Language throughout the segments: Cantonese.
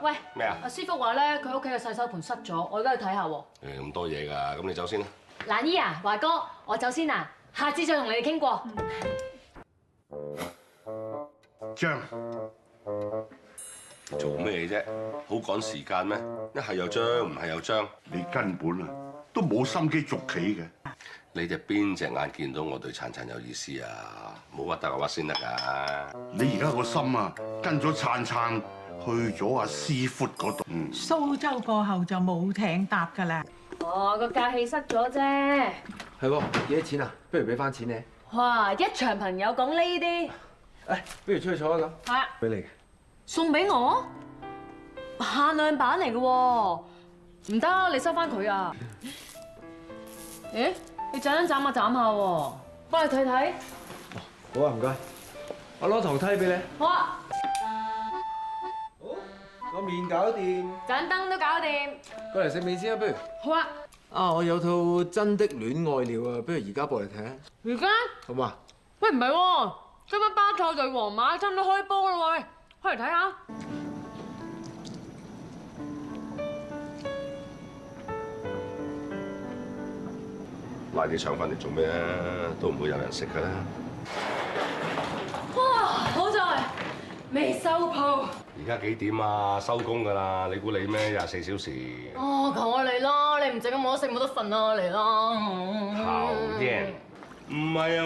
喂，咩啊？阿師傅話咧，佢屋企嘅洗手盆塞咗，我而家去睇下喎。咁多嘢㗎，咁你走先啦。蘭姨啊，華哥，我走先啦，下次再同你哋傾過。張，做咩啫？好趕時間咩？一係又張，唔係又張。你根本啊都冇心機捉棋嘅。你哋邊隻眼見到我對燦燦有意思啊？冇核突嘅話先得㗎。你而家個心啊跟咗燦燦去咗阿師傅嗰度。蘇州過後就冇艇搭㗎啦。哦，個價氣塞咗啫。係喎，幾多錢啊？不如俾翻錢你。哇，一場朋友講呢啲，誒，不如出去坐一咁。係啊，俾你嘅。送俾我，限量版嚟嘅喎，唔得，你收翻佢啊！咦，你斬一斬下斬下喎，幫你睇睇。好啊，唔該。我攞頭梯俾你。好啊，好，個麵搞掂。盞燈都搞掂。過嚟食麵先啊，不如。好啊，啊，我有套《真的戀愛了》啊，不如而家播嚟睇下。而家？好嘛？喂，唔係喎，今晚巴塞對皇馬差唔多開波啦喂，開嚟睇下。拉啲腸翻嚟做咩啊？都唔會有人食㗎啦。哇，好在未收鋪。而家幾點啊？收工㗎啦！你估你咩24小時？哦，求我嚟啦！你唔整咁冇得食冇得瞓啊！嚟啦！好嘢！唔係啊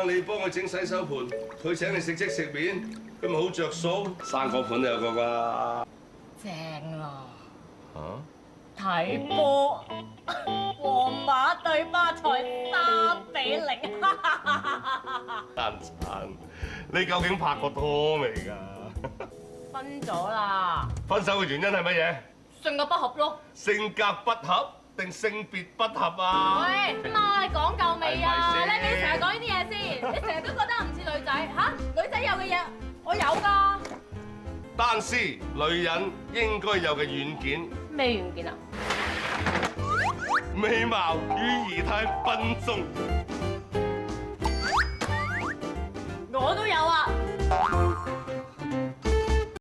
嘛？你幫佢整洗手盤，佢請你食即食麵，咁咪好着數。生果盤都有個啩。正啦！嚇？睇波，皇馬對巴塞3-0。燦燦，你究竟拍過拖未㗎？分咗啦！分手嘅原因係乜嘢？性格不合咯。性格不合定性別不合啊？喂，媽，你講夠未啊？係咪先你成日講呢啲嘢先，你成日都覺得唔似女仔嚇？女仔有嘅嘢，我有㗎。單思女人應該有嘅軟件，咩軟件啊？美貌與儀態笨重。我都有啊。